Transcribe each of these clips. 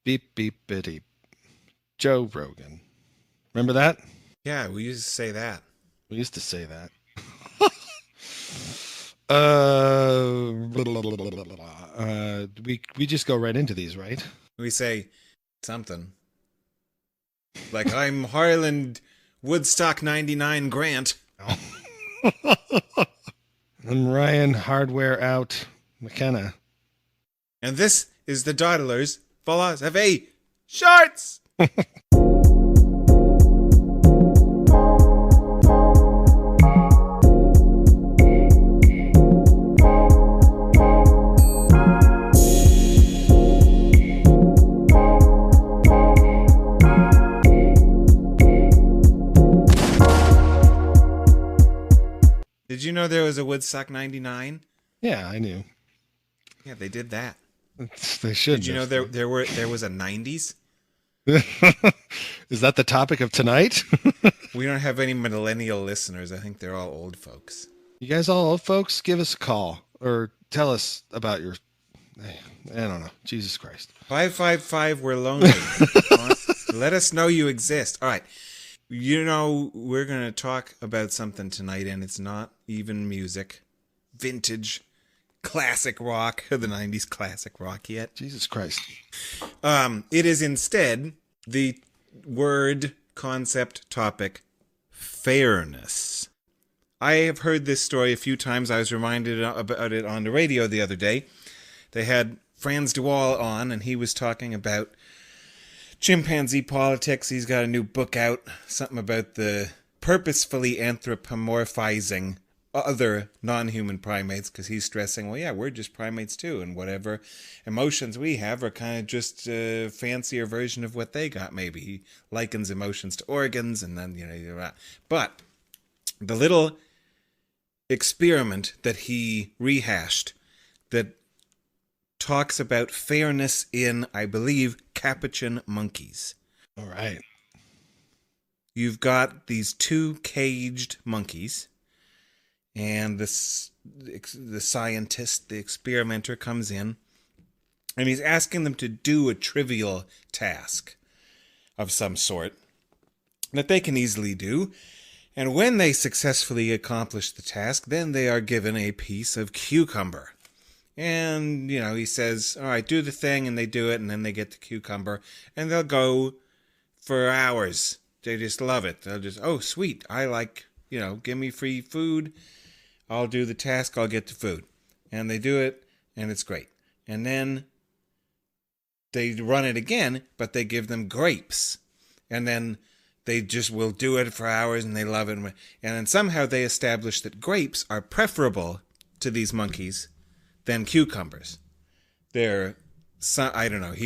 Beep, beep, bitty. Joe Rogan. Remember that? Yeah, we used to say that. We used to say that. uh, we just go right into these, right? We say something. Like, I'm Harland Woodstock 99 Grant. I'm Ryan Hardware out McKenna. And this is the Dawdlers philosophy shorts. Did you know there was a Woodstock 99? Yeah, I knew. Yeah, they did that. They should. Did you know there was a 90s? Is that the topic of tonight? We don't have any millennial listeners. I think they're all old folks. You guys all old folks, give us a call or tell us about your. I don't know. Jesus Christ. 555, we're lonely. Let us know you exist. All right. You know, we're going to talk about something tonight, and it's not even music. Vintage, classic rock, the 90s classic rock yet. Jesus Christ. It is instead the word, concept, topic, fairness. I have heard this story a few times. I was reminded about it on the radio the other day. They had Franz DeWaal on, and he was talking about chimpanzee politics. He's got a new book out, something about the purposefully anthropomorphizing other non-human primates, because he's stressing, well, yeah, we're just primates too, and whatever emotions we have are kind of just a fancier version of what they got, maybe. He likens emotions to organs, and then, but the little experiment that he rehashed that talks about fairness in, I believe, capuchin monkeys. All right. You've got these two caged monkeys, and the scientist, the experimenter, comes in, and he's asking them to do a trivial task of some sort that they can easily do. And when they successfully accomplish the task, then they are given a piece of cucumber. And, he says, all right, do the thing, and they do it, and then they get the cucumber, and they'll go for hours. They just love it. They'll just, oh, sweet, I like, give me free food. I'll do the task, I'll get the food. And they do it, and it's great. And then they run it again, but they give them grapes. And then they just will do it for hours, and they love it. And then somehow they establish that grapes are preferable to these monkeys than cucumbers. They're, I don't know,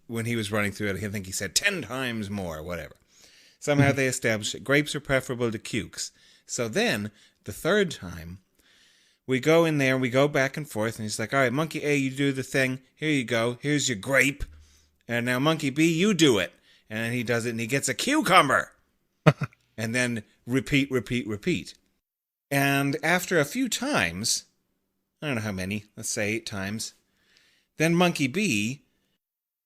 when he was running through it, I think he said 10 times more, whatever. Somehow they established that grapes are preferable to cukes. So then, the third time, we go in there, we go back and forth, and he's like, all right, monkey A, you do the thing, here you go, here's your grape, and now monkey B, you do it. And then he does it, and he gets a cucumber. And then repeat. And after a few times, I don't know how many, let's say 8 times, then monkey B,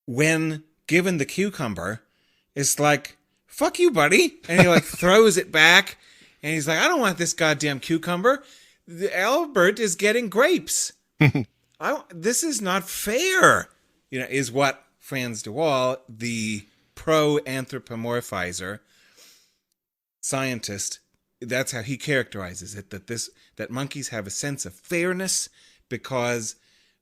when given the cucumber, is like, fuck you, buddy. And he throws it back, and he's like, I don't want this goddamn cucumber. Albert is getting grapes. This is not fair, is what Franz DeWaal, the pro-anthropomorphizer scientist, that's how he characterizes it, that monkeys have a sense of fairness, because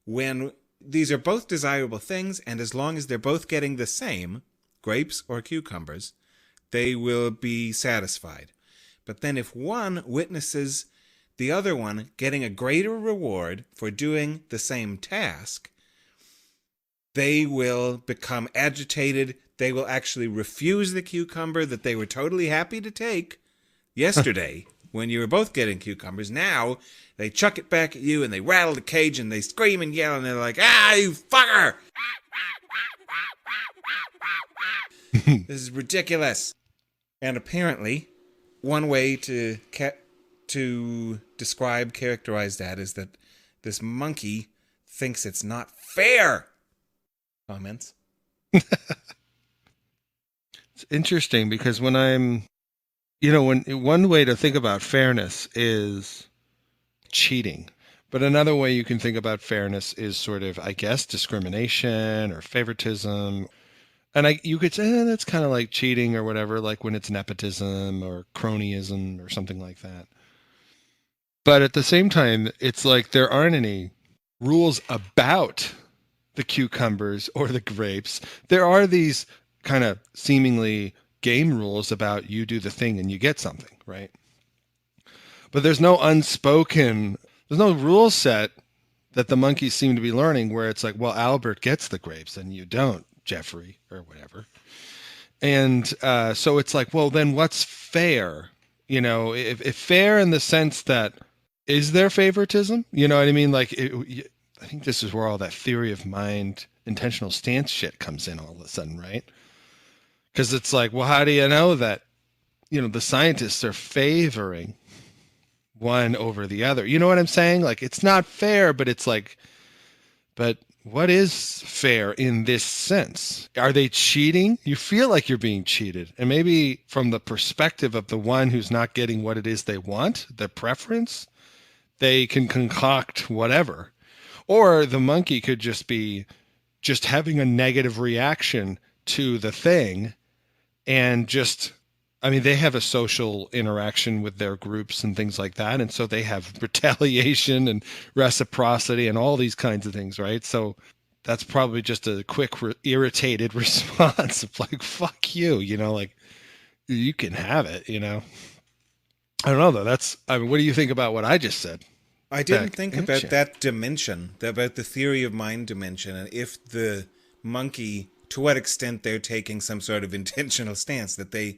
when these are both desirable things, and as long as they're both getting the same, grapes or cucumbers, they will be satisfied. But then if one witnesses the other one getting a greater reward for doing the same task, they will become agitated. They will actually refuse the cucumber that they were totally happy to take yesterday when you were both getting cucumbers. Now they chuck it back at you, and they rattle the cage, and they scream and yell, and they're like, ah, you fucker! This is ridiculous. And apparently, one way to characterize that is that this monkey thinks it's not fair. Comments? It's interesting because when I'm, when one way to think about fairness is cheating. But another way you can think about fairness is sort of, I guess, discrimination or favoritism. And you could say that's kind of like cheating or whatever, like when it's nepotism or cronyism or something like that. But at the same time, it's like there aren't any rules about the cucumbers or the grapes. There are these kind of seemingly game rules about you do the thing and you get something, right? But there's no rule set that the monkeys seem to be learning where it's like, well, Albert gets the grapes and you don't, Jeffrey, or whatever. And so it's like, well, then what's fair? If fair in the sense that is there favoritism? You know what I mean? Like, I think this is where all that theory of mind, intentional stance shit comes in all of a sudden, right? Because it's like, well, how do you know that, the scientists are favoring one over the other? You know what I'm saying? Like, it's not fair, but it's like, but what is fair in this sense? Are they cheating? You feel like you're being cheated. And maybe from the perspective of the one who's not getting what it is they want, their preference, they can concoct whatever. Or the monkey could just be just having a negative reaction to the thing and just, I mean, they have a social interaction with their groups and things like that. And so they have retaliation and reciprocity and all these kinds of things, right? So that's probably just a quick, irritated response of like, fuck you, like you can have it, I don't know though. I mean, what do you think about what I just said? I didn't think about that dimension, about the theory of mind dimension, and if the monkey, to what extent they're taking some sort of intentional stance, that they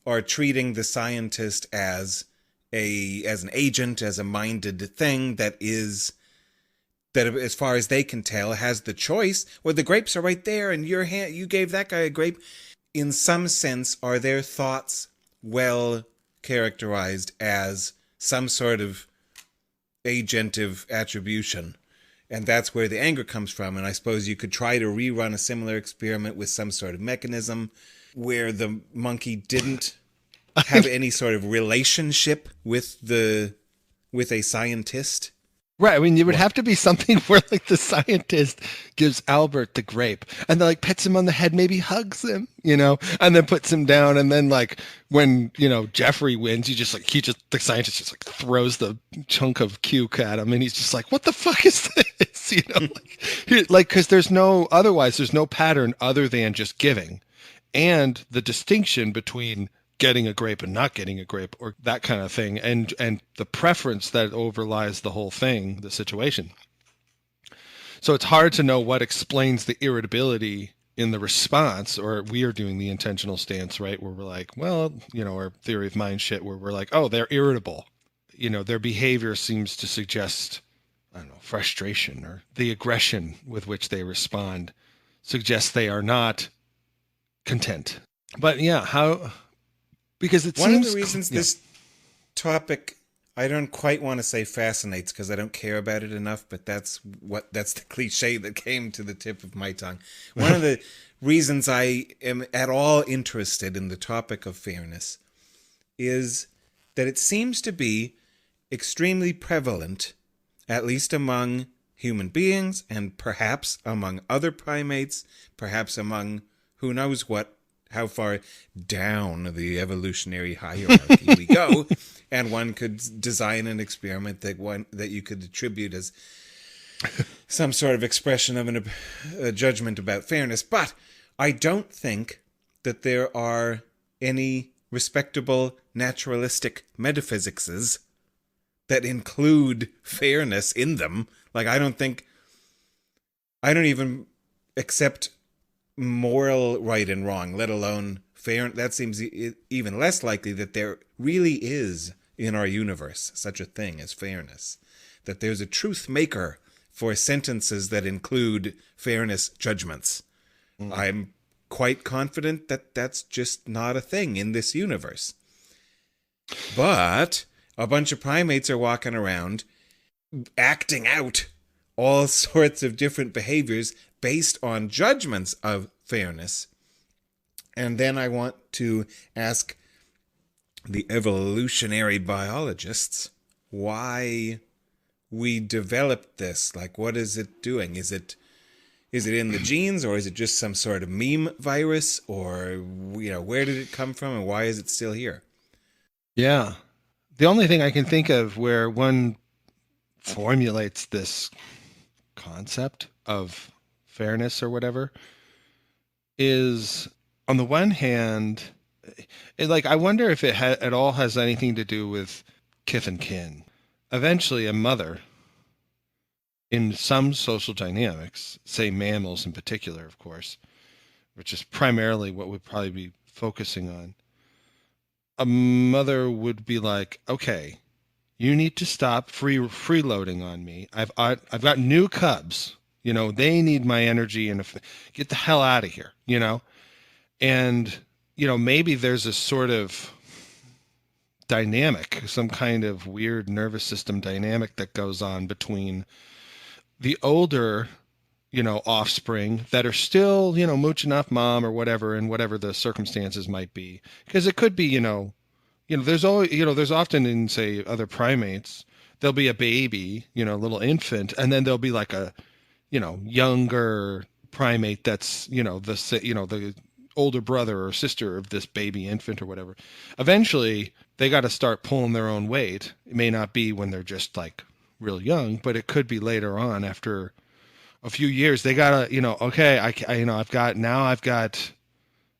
are treating the scientist as an agent, as a minded thing that as far as they can tell, has the choice. Well, the grapes are right there, and you gave that guy a grape. In some sense, are their thoughts well characterized as some sort of agentive attribution? And that's where the anger comes from. And I suppose you could try to rerun a similar experiment with some sort of mechanism where the monkey didn't have any sort of relationship with a scientist. Right. I mean, it would have to be something where like the scientist gives Albert the grape and then like pets him on the head, maybe hugs him, and then puts him down. And then like when, Jeffrey wins, the scientist just like throws the chunk of cuke at him and he's just like, what the fuck is this? Cause there's no pattern other than just giving, and the distinction between getting a grape and not getting a grape or that kind of thing, and the preference that overlies the whole thing, the situation. So it's hard to know what explains the irritability in the response, or we are doing the intentional stance, right, where we're like, well, our theory of mind shit, where we're like, oh, they're irritable, their behavior seems to suggest, I don't know, frustration, or the aggression with which they respond suggests they are not content. But yeah, because one of the reasons this topic, I don't quite want to say fascinates because I don't care about it enough, but that's the cliche that came to the tip of my tongue. One of the reasons I am at all interested in the topic of fairness is that it seems to be extremely prevalent, at least among human beings and perhaps among other primates, perhaps among who knows what, how far down the evolutionary hierarchy we go, and one could design an experiment that you could attribute as some sort of expression of a judgment about fairness. But I don't think that there are any respectable naturalistic metaphysicses that include fairness in them. Like, I don't even accept moral right and wrong, let alone fair. That seems even less likely that there really is in our universe such a thing as fairness, that there's a truth maker for sentences that include fairness judgments. I'm quite confident that that's just not a thing in this universe. But a bunch of primates are walking around acting out all sorts of different behaviors based on judgments of fairness. And then I want to ask the evolutionary biologists why we developed this. Like, what is it doing? Is it in the genes, or is it just some sort of meme virus, or where did it come from, and why is it still here? Yeah. The only thing I can think of where one formulates this concept of fairness or whatever is, on the one hand, like I wonder if it at all has anything to do with kith and kin. Eventually, a mother in some social dynamics, say mammals in particular, of course, which is primarily what we'd probably be focusing on, a mother would be like, okay, you need to stop freeloading on me. I've got new cubs. They need my energy, and get the hell out of here. And maybe there's a sort of dynamic, some kind of weird nervous system dynamic that goes on between the older offspring that are still mooching off mom or whatever, and whatever the circumstances might be, because it could be there's always there's often in, say, other primates, there'll be a baby, a little infant, and then there'll be like a younger primate that's the older brother or sister of this baby infant or whatever. Eventually they got to start pulling their own weight. It may not be when they're just like real young, but it could be later on, after a few years. They gotta okay, I've got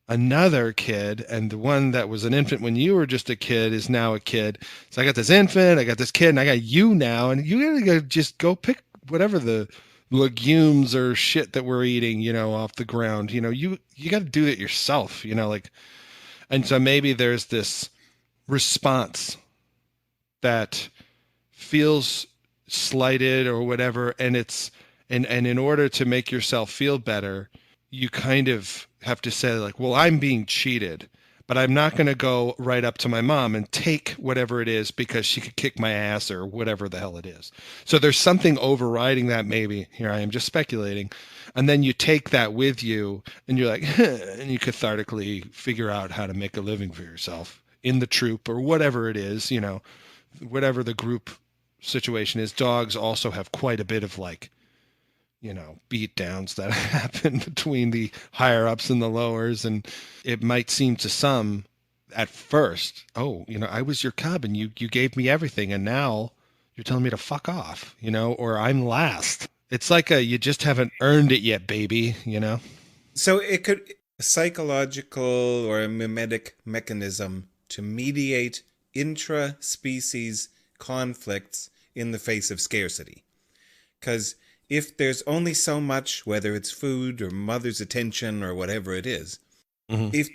another kid, and the one that was an infant when you were just a kid is now a kid. So I got this infant, I got this kid, and I got you now, and you gotta just go pick whatever the legumes or shit that we're eating, off the ground. You got to do it yourself, like. And so maybe there's this response that feels slighted or whatever, and and in order to make yourself feel better, you kind of have to say, like, well, I'm being cheated, but I'm not going to go right up to my mom and take whatever it is because she could kick my ass or whatever the hell it is. So there's something overriding that, maybe. Here I am just speculating. And then you take that with you, and you're like, and you cathartically figure out how to make a living for yourself in the troop or whatever it is, whatever the group situation is. Dogs also have quite a bit of, like, beat downs that happen between the higher ups and the lowers. And it might seem to some at first, oh, I was your cub and you gave me everything, and now you're telling me to fuck off, or I'm last. It's like you just haven't earned it yet, baby. So it could a psychological or a mimetic mechanism to mediate intra-species conflicts in the face of scarcity. Because if there's only so much, whether it's food or mother's attention or whatever it is, Mm-hmm. if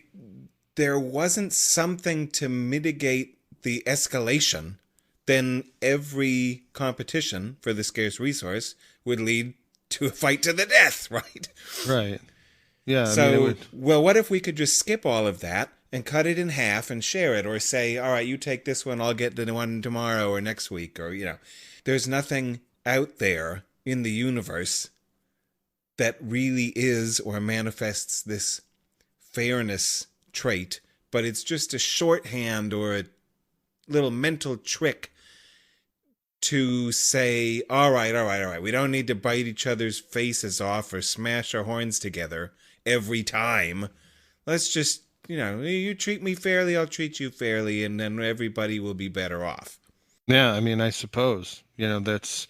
there wasn't something to mitigate the escalation, then every competition for the scarce resource would lead to a fight to the death, right? Right. Yeah. So, it would. well, what if we could just skip all of that and cut it in half and share it, or say, all right, you take this one, I'll get the one tomorrow or next week, or, there's nothing out there in the universe that really is or manifests this fairness trait, but it's just a shorthand or a little mental trick to say, all right, we don't need to bite each other's faces off or smash our horns together every time. Let's just, you treat me fairly, I'll treat you fairly, and then everybody will be better off. Yeah. I suppose, that's,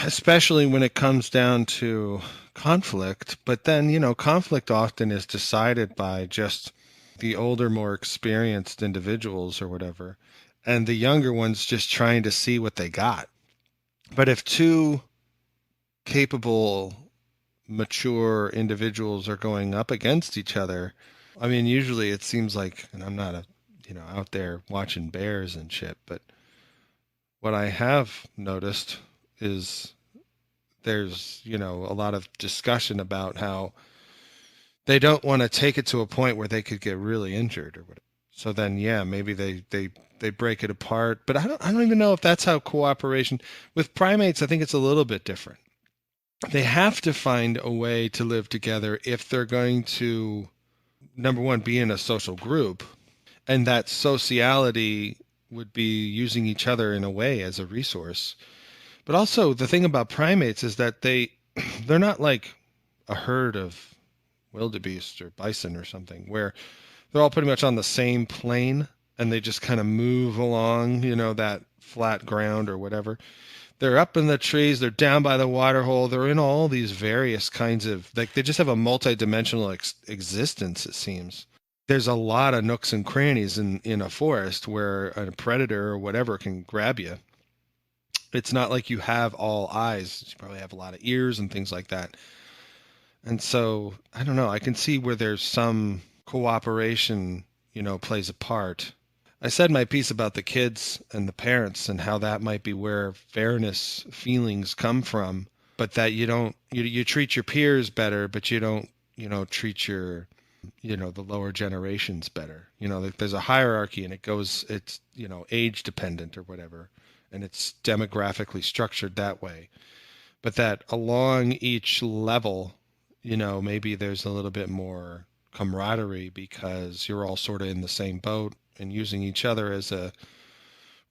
especially when it comes down to conflict. But then, conflict often is decided by just the older, more experienced individuals or whatever, and the younger ones just trying to see what they got. But if two capable, mature individuals are going up against each other, usually it seems like, and I'm not out there watching bears and shit, but what I have noticed is there's, a lot of discussion about how they don't want to take it to a point where they could get really injured or whatever. So then, yeah, maybe they break it apart. But I don't even know if that's how cooperation with primates. I think it's a little bit different. they have to find a way to live together if they're going to, number one, be in a social group, and that sociality would be using each other in a way as a resource. But also the thing about primates is that they're not like a herd of wildebeest or bison or something where they're all pretty much on the same plane and they just kind of move along, that flat ground or whatever. They're up in the trees, they're down by the water hole, they're in all these various kinds of, like, they just have a multi-dimensional existence, it seems. There's a lot of nooks and crannies in a forest where a predator or whatever can grab you. It's not like you have all eyes. You probably have a lot of ears and things like that. And so, I don't know, I can see where there's some cooperation, plays a part. I said my piece about the kids and the parents and how that might be where fairness feelings come from, but that you treat your peers better, but you don't, treat your, the lower generations better. Like there's a hierarchy and it's, age dependent or whatever, and it's demographically structured that way. But that along each level, maybe there's a little bit more camaraderie because you're all sort of in the same boat and using each other as a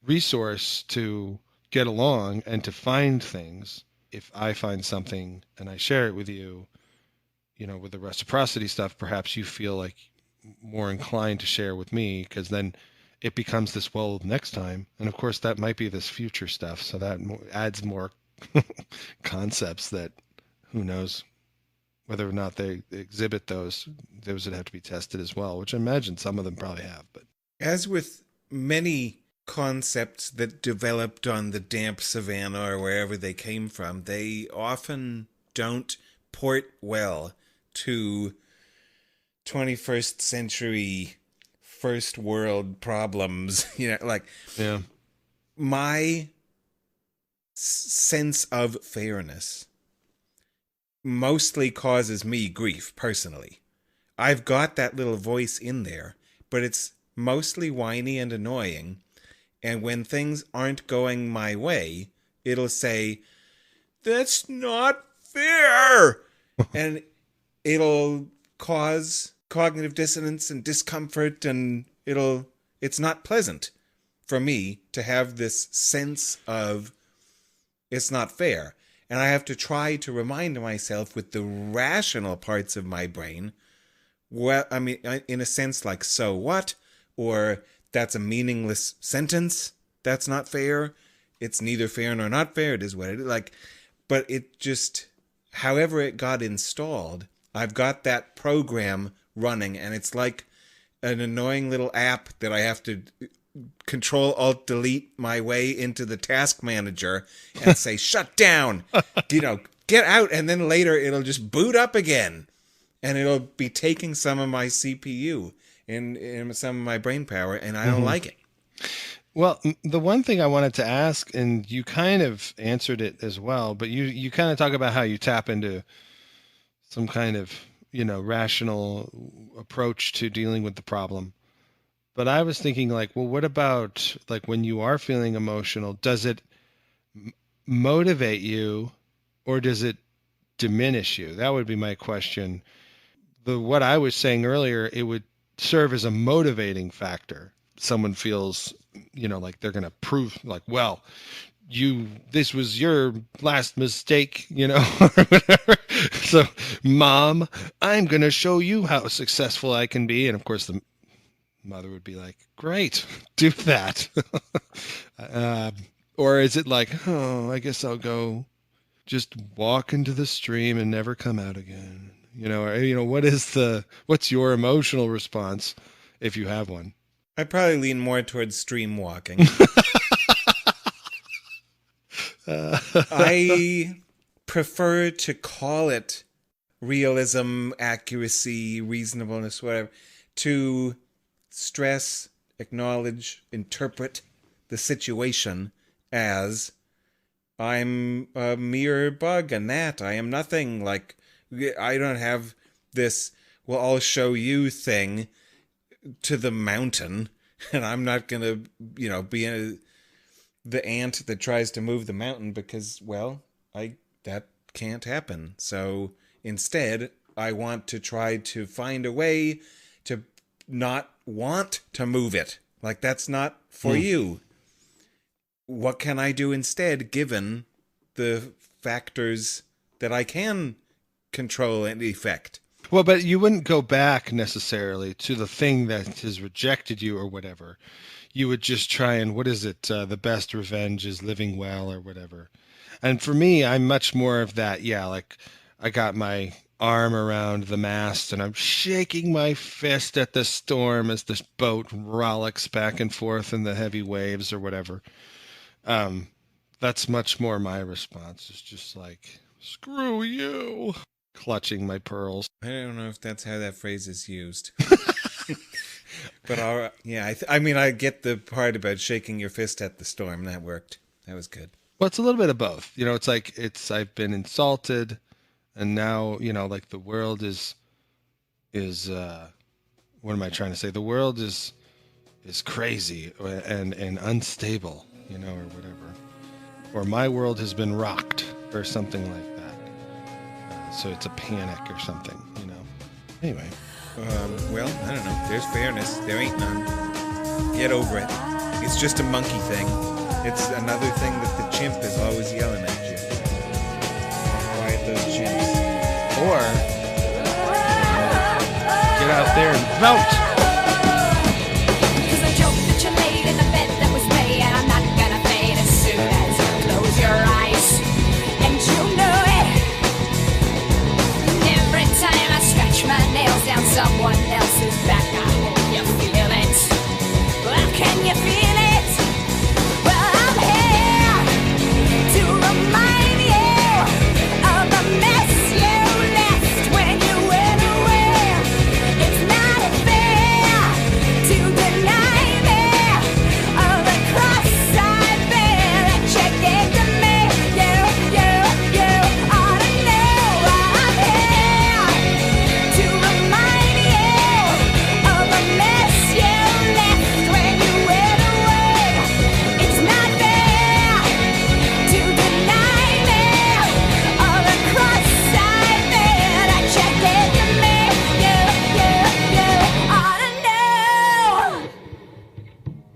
resource to get along and to find things. If I find something and I share it with you, with the reciprocity stuff, perhaps you feel like more inclined to share with me because then it becomes this, well, next time. And of course, that might be this future stuff. So that adds more concepts that who knows whether or not they exhibit those would have to be tested as well, which I imagine some of them probably have. But As with many concepts that developed on the damp savanna or wherever they came from, they often don't port well to 21st century first world problems. Like yeah, my sense of fairness mostly causes me grief personally. I've got that little voice in there, but it's mostly whiny and annoying. And when things aren't going my way, it'll say, "That's not fair." And it'll cause cognitive dissonance and discomfort, and it's not pleasant for me to have this sense of it's not fair. And I have to try to remind myself with the rational parts of my brain, well, I mean, in a sense, like, so what? Or that's a meaningless sentence. That's not fair. It's neither fair nor not fair. It is what it is. Like, but it just, however it got installed, I've got that program running, and it's like an annoying little app that I have to Control Alt Delete my way into the task manager and say shut down, get out, and then later it'll just boot up again, and it'll be taking some of my CPU and some of my brain power, and I don't like it. Well, the one thing I wanted to ask, and you kind of answered it as well, but you kind of talk about how you tap into some kind of, rational approach to dealing with the problem. But I was thinking, like, well, what about like when you are feeling emotional? Does it motivate you, or does it diminish you? That would be my question. What I was saying earlier, it would serve as a motivating factor. Someone feels, like they're going to prove, like, well, this was your last mistake, or whatever. So, mom, I'm going to show you how successful I can be. And of course, the mother would be like, great, do that. Or is it like, oh, I guess I'll go just walk into the stream and never come out again? What's your emotional response if you have one? I probably lean more towards stream walking. I prefer to call it realism, accuracy, reasonableness, whatever, to stress, acknowledge, interpret the situation as I'm a mere bug, a gnat. I am nothing. Like, I don't have this, well, I'll show you thing to the mountain, and I'm not going to, be the ant that tries to move the mountain because, well, that can't happen. So instead, I want to try to find a way to not want to move it. Like, that's not for you. What can I do instead, given the factors that I can control and effect? Well, but you wouldn't go back necessarily to the thing that has rejected you or whatever. You would just try and, what is it? The best revenge is living well or whatever. And for me, I'm much more of that. Yeah, like I got my arm around the mast and I'm shaking my fist at the storm as this boat rollicks back and forth in the heavy waves or whatever. That's much more my response. It's just like, screw you, clutching my pearls. I don't know if that's how that phrase is used. But yeah, I mean, I get the part about shaking your fist at the storm. That worked. That was good. Well, it's a little bit of both. It's like I've been insulted, and now like the world is what am I trying to say? The world is crazy and unstable, or whatever, or my world has been rocked or something like that. So it's a panic or something, Anyway. Well, I don't know. There's fairness. There ain't none. Get over it. It's just a monkey thing. It's another thing that the chimp is always yelling at you. Quiet those chimps. Or get out there and vote.